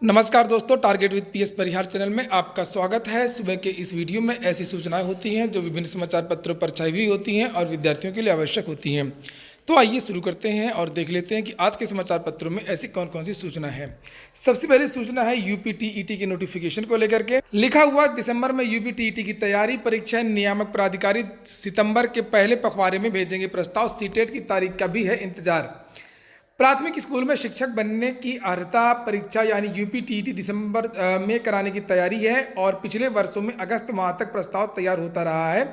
नमस्कार दोस्तों, target with PS Parihar channel में आपका स्वागत है। सुबह के इस वीडियो में ऐसी सूचनाएं होती हैं जो विभिन्न समाचार पत्रों पर छाई हुई होती हैं और विद्यार्थियों के लिए आवश्यक होती हैं। तो आइए शुरू करते हैं और देख लेते हैं कि आज के समाचार पत्रों में ऐसी कौन कौन सी सूचना है। सबसे पहली सूचना है यूपी टीईटी के नोटिफिकेशन को लेकर के। लिखा हुआ दिसंबर में यूपी टीईटी की तैयारी, परीक्षा नियामक प्राधिकारी सितंबर के पहले पखवाड़े में भेजेंगे प्रस्ताव, सीटेट की तारीख का भी है इंतजार। प्राथमिक स्कूल में शिक्षक बनने की अर्हता परीक्षा यानी यूपी टीईटी दिसंबर में कराने की तैयारी है और पिछले वर्षों में अगस्त माह तक प्रस्ताव तैयार होता रहा है,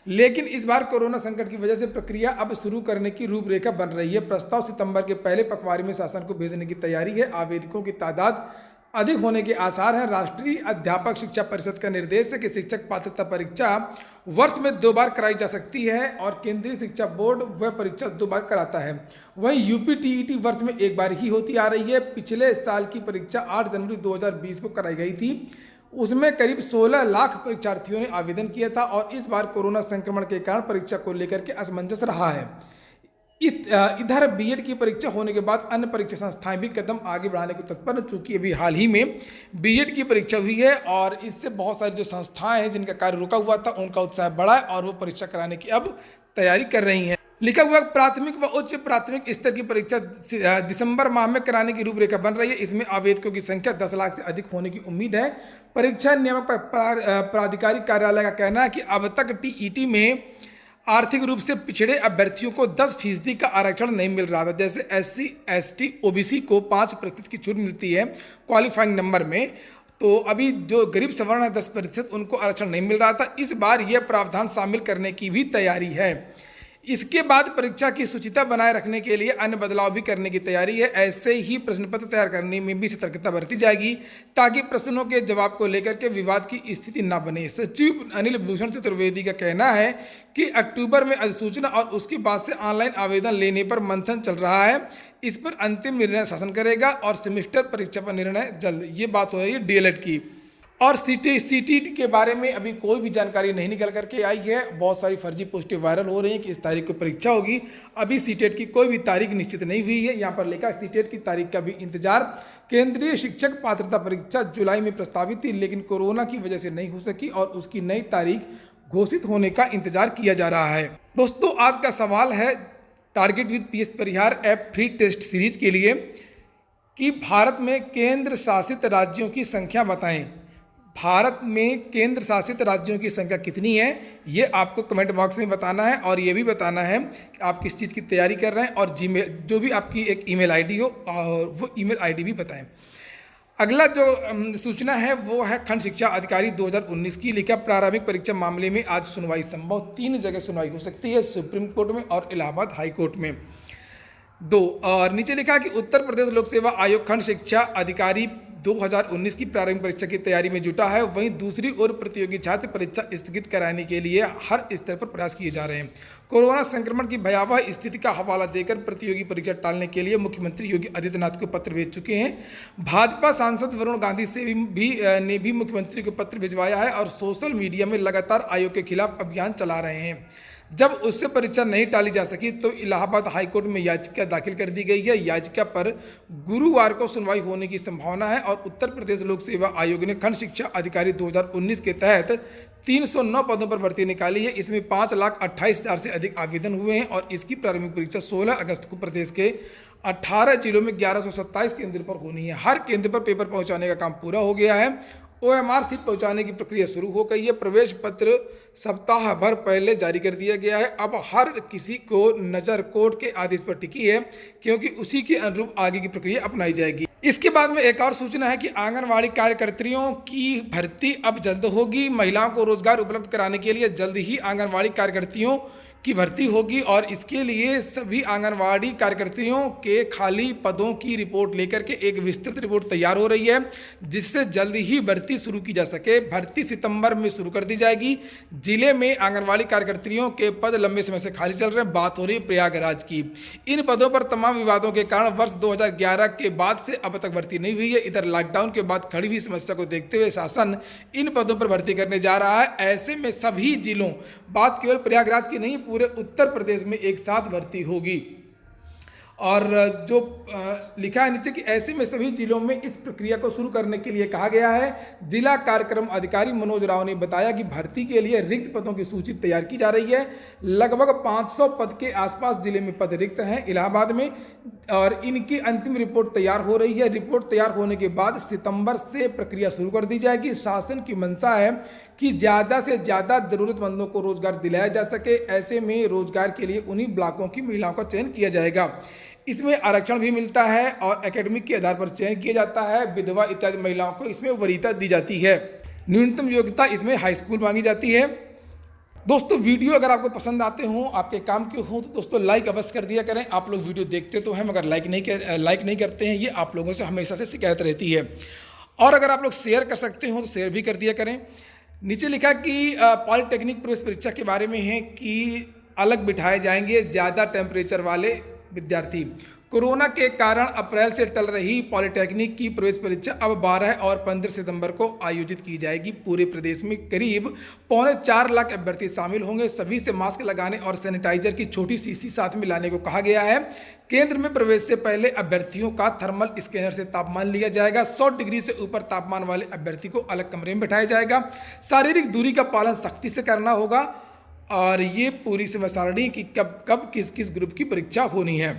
लेकिन इस बार कोरोना संकट की वजह से प्रक्रिया अब शुरू करने की रूपरेखा बन रही है। प्रस्ताव सितंबर के पहले पखवाड़े में शासन को भेजने की तैयारी है। आवेदकों की तादाद अधिक होने के आसार हैं। राष्ट्रीय अध्यापक शिक्षा परिषद का निर्देश है कि शिक्षक पात्रता परीक्षा वर्ष में 2 बार कराई जा सकती है और केंद्रीय शिक्षा बोर्ड वह परीक्षा 2 बार कराता है। वहीं यूपी टीईटी वर्ष में 1 बार ही होती आ रही है। पिछले साल की परीक्षा 8 जनवरी 2020 को कराई गई थी। उसमें करीब 16 लाख परीक्षार्थियों ने आवेदन किया था और इस बार कोरोना संक्रमण के कारण परीक्षा को लेकर के असमंजस रहा है। इधर बीएड की परीक्षा होने के बाद अन्य परीक्षा संस्थाएं भी कदम आगे बढ़ाने को तत्पर हैं, चूंकि अभी हाल ही में बीएड की परीक्षा हुई है और इससे बहुत सारी जो संस्थाएं हैं जिनका कार्य रुका हुआ था उनका उत्साह बढ़ा है और वो परीक्षा कराने की अब तैयारी कर रही हैं। लिखा हुआ प्राथमिक व उच्च प्राथमिक स्तर की परीक्षा दिसंबर माह में कराने की रूपरेखा बन रही है। इसमें आवेदकों की संख्या 10 लाख से अधिक होने की उम्मीद है। परीक्षा नियामक प्राधिकारी कार्यालय का कहना है कि अब तक टीईटी में आर्थिक रूप से पिछड़े अभ्यर्थियों को 10% का आरक्षण नहीं मिल रहा था। जैसे एससी, एसटी, ओबीसी को 5% की छूट मिलती है क्वालिफाइंग नंबर में, तो अभी जो गरीब सवर्ण है 10% उनको आरक्षण नहीं मिल रहा था। इस बार यह प्रावधान शामिल करने की भी तैयारी है। इसके बाद परीक्षा की शुचिता बनाए रखने के लिए अन्य बदलाव भी करने की तैयारी है। ऐसे ही प्रश्न पत्र तैयार करने में भी सतर्कता बरती जाएगी ताकि प्रश्नों के जवाब को लेकर के विवाद की स्थिति न बने। सचिव अनिल भूषण चतुर्वेदी का कहना है कि अक्टूबर में अधिसूचना और उसके बाद से ऑनलाइन आवेदन लेने पर मंथन चल रहा है। इस पर अंतिम निर्णय शासन करेगा और सेमेस्टर परीक्षा पर निर्णय जल्द। ये बात हो रही है डीएलएड की। और सीटीईटी के बारे में अभी कोई भी जानकारी नहीं निकल करके आई है। बहुत सारी फर्जी पोस्टें वायरल हो रही हैं कि इस तारीख को परीक्षा होगी। अभी सीटेट की कोई भी तारीख निश्चित नहीं हुई है। यहाँ पर लिखा सीटेट की तारीख का भी इंतजार। केंद्रीय शिक्षक पात्रता परीक्षा जुलाई में प्रस्तावित थी, लेकिन कोरोना की वजह से नहीं हो सकी और उसकी नई तारीख घोषित होने का इंतजार किया जा रहा है। दोस्तों, आज का सवाल है target with PS Parihar app free test series के लिए कि भारत में केंद्र शासित राज्यों की संख्या बताएं। भारत में केंद्र शासित राज्यों की संख्या कितनी है ये आपको कमेंट बॉक्स में बताना है और ये भी बताना है कि आप किस चीज़ की तैयारी कर रहे हैं और जीमेल जो भी आपकी एक ईमेल आईडी हो और वो ईमेल आईडी भी बताएं। अगला जो सूचना है वो है खंड शिक्षा अधिकारी 2019 की। लिखा प्रारंभिक परीक्षा मामले में आज सुनवाई संभव। 3 जगह सुनवाई हो सकती है, सुप्रीम कोर्ट में और इलाहाबाद हाई कोर्ट में 2। और नीचे लिखा कि उत्तर प्रदेश लोक सेवा आयोग खंड शिक्षा अधिकारी 2019 की प्रारंभिक परीक्षा की तैयारी में जुटा है। वहीं दूसरी ओर प्रतियोगी छात्र परीक्षा स्थगित कराने के लिए हर स्तर पर प्रयास किए जा रहे हैं। कोरोना संक्रमण की भयावह स्थिति का हवाला देकर प्रतियोगी परीक्षा टालने के लिए मुख्यमंत्री योगी आदित्यनाथ को पत्र भेज चुके हैं। भाजपा सांसद वरुण गांधी से ने भी मुख्यमंत्री को पत्र भिजवाया है और सोशल मीडिया में लगातार आयोग के खिलाफ अभियान चला रहे हैं। जब उससे परीक्षा नहीं टाली जा सकी तो इलाहाबाद हाईकोर्ट में याचिका दाखिल कर दी गई है। याचिका पर गुरुवार को सुनवाई होने की संभावना है और उत्तर प्रदेश लोक सेवा आयोग ने खंड शिक्षा अधिकारी 2019 के तहत 309 पदों पर भर्ती निकाली है। इसमें 5,28,000 से अधिक आवेदन हुए हैं और इसकी प्रारंभिक परीक्षा 16 अगस्त को प्रदेश के 18 जिलों में 1127 केंद्र पर होनी है। हर केंद्र पर पेपर पहुँचाने का काम पूरा हो गया है। ओएमआर सीट पहुंचाने की प्रक्रिया शुरू हो गई है। प्रवेश पत्र सप्ताह भर पहले जारी कर दिया गया है। अब हर किसी को नज़र कोर्ट के आदेश पर टिकी है क्योंकि उसी के अनुरूप आगे की प्रक्रिया अपनाई जाएगी। इसके बाद में एक और सूचना है कि आंगनवाड़ी कार्यकर्तियों की भर्ती अब जल्द होगी। महिलाओं को रोजगार उपलब्ध कराने के लिए जल्द ही आंगनवाड़ी कार्यकर्तियों की भर्ती होगी और इसके लिए सभी आंगनवाड़ी कार्यकर्तियों के खाली पदों की रिपोर्ट लेकर के एक विस्तृत रिपोर्ट तैयार हो रही है, जिससे जल्द ही भर्ती शुरू की जा सके। भर्ती सितंबर में शुरू कर दी जाएगी। जिले में आंगनवाड़ी कार्यकर्तियों के पद लंबे समय से खाली चल रहे हैं। बात हो रही है प्रयागराज की। इन पदों पर तमाम विवादों के कारण वर्ष 2011 के बाद से अब तक भर्ती नहीं हुई है। इधर लॉकडाउन के बाद खड़ी हुई समस्या को देखते हुए शासन इन पदों पर भर्ती करने जा रहा है। ऐसे में सभी जिलों, बात केवल प्रयागराज की नहीं, पूरे उत्तर प्रदेश में एक साथ भर्ती होगी। और जो लिखा है नीचे कि ऐसे में सभी जिलों में इस प्रक्रिया को शुरू करने के लिए कहा गया है। जिला कार्यक्रम अधिकारी मनोज राव ने बताया कि भर्ती के लिए रिक्त पदों की सूची तैयार की जा रही है। लगभग 500 पद के आसपास जिले में पद रिक्त हैं इलाहाबाद में, और इनकी अंतिम रिपोर्ट तैयार हो रही है। रिपोर्ट तैयार होने के बाद सितंबर से प्रक्रिया शुरू कर दी जाएगी। शासन की मंशा है कि ज़्यादा से ज़्यादा ज़रूरतमंदों को रोजगार दिलाया जा सके। ऐसे में रोजगार के लिए उन्हीं ब्लॉकों की महिलाओं का चयन किया जाएगा। इसमें आरक्षण भी मिलता है और एकेडमिक के आधार पर चयन किया जाता है। विधवा इत्यादि महिलाओं को इसमें वरीयता दी जाती है। न्यूनतम योग्यता इसमें हाई स्कूल मांगी जाती है। दोस्तों, वीडियो अगर आपको पसंद आते हों, आपके काम के हों, तो दोस्तों लाइक अवश्य कर दिया करें। आप लोग वीडियो देखते तो हैं मगर लाइक नहीं करते हैं, ये आप लोगों से हमेशा से शिकायत रहती है। और अगर आप लोग शेयर कर सकते हो तो शेयर भी कर दिया करें। नीचे लिखा कि पॉलिटेक्निक प्रवेश परीक्षा के बारे में है कि अलग बिठाए जाएंगे ज़्यादा टेम्परेचर वाले विद्यार्थी। कोरोना के कारण अप्रैल से टल रही पॉलिटेक्निक की प्रवेश परीक्षा अब 12 और 15 सितंबर को आयोजित की जाएगी। पूरे प्रदेश में करीब 4.25 लाख अभ्यर्थी शामिल होंगे। सभी से मास्क लगाने और सैनिटाइजर की छोटी शीशी साथ में लाने को कहा गया है। केंद्र में प्रवेश से पहले अभ्यर्थियों का थर्मल स्कैनर से तापमान लिया जाएगा। 100 डिग्री से ऊपर तापमान वाले अभ्यर्थी को अलग कमरे में बैठाया जाएगा। शारीरिक दूरी का पालन सख्ती से करना होगा। और ये पूरी समय सारणी कि कब कब किस किस ग्रुप की परीक्षा होनी है।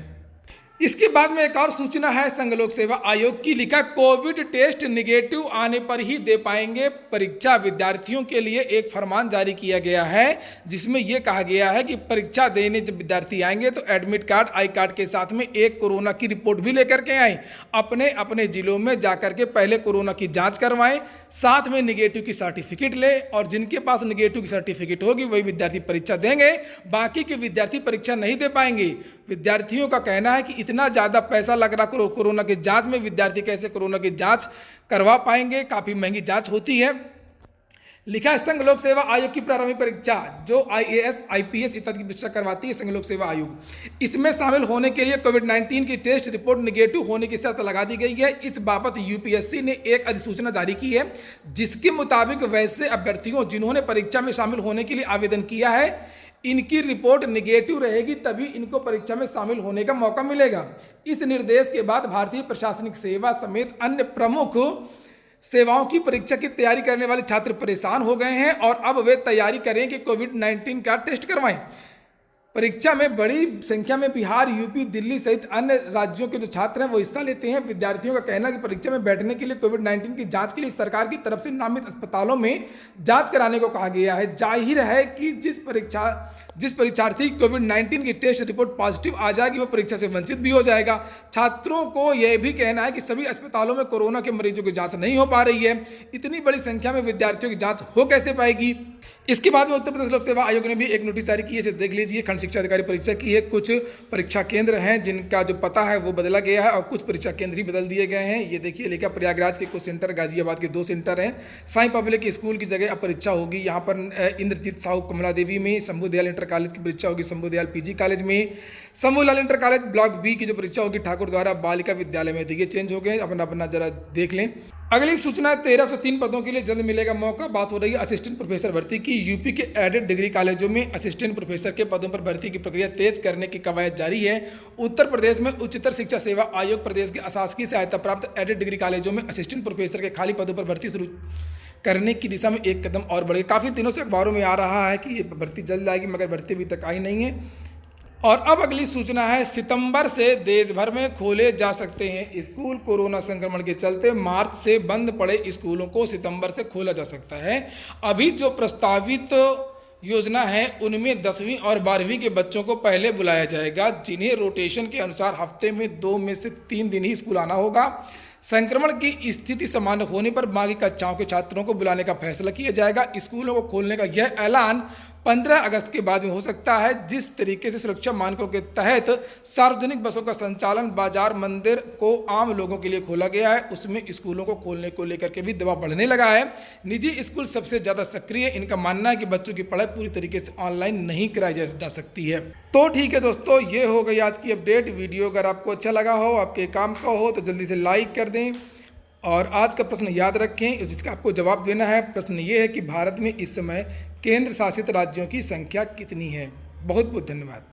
इसके बाद में एक और सूचना है संघ लोक सेवा आयोग की। लिखा कोविड टेस्ट निगेटिव आने पर ही दे पाएंगे परीक्षा। विद्यार्थियों के लिए एक फरमान जारी किया गया है जिसमें यह कहा गया है कि परीक्षा देने जब विद्यार्थी आएंगे तो एडमिट कार्ड, आई कार्ड के साथ में एक कोरोना की रिपोर्ट भी लेकर के आए। अपने अपने जिलों में जाकर के पहले कोरोना की जाँच करवाएं, साथ में निगेटिव की सर्टिफिकेट ले, और जिनके पास निगेटिव की सर्टिफिकेट होगी वही विद्यार्थी परीक्षा देंगे। बाकी के विद्यार्थी परीक्षा नहीं दे पाएंगे। विद्यार्थियों का कहना है कि इतना ज़्यादा पैसा लग रहा कोरोना की जांच में, विद्यार्थी कैसे कोरोना की जांच करवा पाएंगे। काफ़ी महंगी जांच होती है। लिखा है संघ लोक सेवा आयोग की प्रारंभिक परीक्षा जो IAS, IPS इत्यादि की परीक्षा करवाती है संघ लोक सेवा आयोग। इसमें शामिल होने के लिए कोविड-19 की टेस्ट रिपोर्ट निगेटिव होने की शर्त लगा दी गई है। इस बाबत UPSC ने एक अधिसूचना जारी की है जिसके मुताबिक वैसे अभ्यर्थियों जिन्होंने परीक्षा में शामिल होने के लिए आवेदन किया है, इनकी रिपोर्ट निगेटिव रहेगी तभी इनको परीक्षा में शामिल होने का मौका मिलेगा। इस निर्देश के बाद भारतीय प्रशासनिक सेवा समेत अन्य प्रमुख सेवाओं की परीक्षा की तैयारी करने वाले छात्र परेशान हो गए हैं और अब वे तैयारी करें कि कोविड-19 का टेस्ट करवाएं। परीक्षा में बड़ी संख्या में बिहार, यूपी, दिल्ली सहित अन्य राज्यों के जो छात्र हैं वो हिस्सा लेते हैं। विद्यार्थियों का कहना है कि परीक्षा में बैठने के लिए कोविड-19 की जांच के लिए सरकार की तरफ से नामित अस्पतालों में जांच कराने को कहा गया है। जाहिर है कि जिस परीक्षार्थी कोविड-19 की टेस्ट रिपोर्ट पॉजिटिव आ जाएगी वो परीक्षा से वंचित भी हो जाएगा। छात्रों को यह भी कहना है कि सभी अस्पतालों में कोरोना के मरीजों की जाँच नहीं हो पा रही है। इतनी बड़ी संख्या में विद्यार्थियों की जाँच हो कैसे पाएगी। इसके बाद में उत्तर प्रदेश लोक सेवा आयोग ने भी एक नोटिस जारी की है, इसे देख लीजिए। खंड शिक्षा अधिकारी परीक्षा की है। कुछ परीक्षा केंद्र हैं जिनका जो पता है वो बदला गया है और कुछ परीक्षा केंद्र ही बदल दिए गए हैं। ये देखिए, लिखा प्रयागराज के कुछ सेंटर, गाजियाबाद के 2 सेंटर हैं। साई पब्लिक स्कूल की जगह अब परीक्षा होगी। यहाँ पर इंद्रजीत साहू कमला देवी में, शंभू दयाल इंटर कॉलेज की परीक्षा होगी शंभू दयाल PG कॉलेज में। शंभू लाल इंटर कॉलेज ब्लॉक B की जो परीक्षा होगी ठाकुर द्वारा बालिका विद्यालय में। देखिए चेंज हो गए, अपना अपना जरा देख लें। अगली सूचना 1303 पदों के लिए जल्द मिलेगा मौका। बात हो रही है असिस्टेंट प्रोफेसर भर्ती की। यूपी के एडेड डिग्री कॉलेजों में असिस्टेंट प्रोफेसर के पदों पर भर्ती की प्रक्रिया तेज करने की कवायद जारी है। उत्तर प्रदेश में उच्चतर शिक्षा सेवा आयोग प्रदेश के अशासकीय सहायता प्राप्त एडेड डिग्री कॉलेजों में असिस्टेंट प्रोफेसर के खाली पदों पर भर्ती शुरू करने की दिशा में एक कदम और बढ़े। काफ़ी दिनों से अखबारों में आ रहा है कि ये भर्ती जल्द आएगी मगर भर्ती अभी तक आई नहीं है। और अब अगली सूचना है, सितंबर से देश भर में खोले जा सकते हैं स्कूल। कोरोना संक्रमण के चलते मार्च से बंद पड़े स्कूलों को सितंबर से खोला जा सकता है। अभी जो प्रस्तावित योजना है उनमें 10वीं और 12वीं के बच्चों को पहले बुलाया जाएगा, जिन्हें रोटेशन के अनुसार हफ्ते में 2 में से 3 दिन ही स्कूल आना होगा। संक्रमण की स्थिति सामान्य होने पर बाकी कक्षाओं के छात्रों को बुलाने का फैसला किया जाएगा। स्कूलों को खोलने का यह ऐलान 15 अगस्त के बाद में हो सकता है। जिस तरीके से सुरक्षा मानकों के तहत सार्वजनिक बसों का संचालन, बाजार, मंदिर को आम लोगों के लिए खोला गया है, उसमें स्कूलों को खोलने को लेकर के भी दबाव बढ़ने लगा है। निजी स्कूल सबसे ज़्यादा सक्रिय। इनका मानना है कि बच्चों की पढ़ाई पूरी तरीके से ऑनलाइन नहीं कराई जा सकती है। तो ठीक है दोस्तों, ये हो गई आज की अपडेट। वीडियो अगर आपको अच्छा लगा हो, आपके काम का हो, तो जल्दी से लाइक कर दें। और आज का प्रश्न याद रखें, जिसका आपको जवाब देना है। प्रश्न ये है कि भारत में इस समय केंद्र शासित राज्यों की संख्या कितनी है। बहुत बहुत धन्यवाद।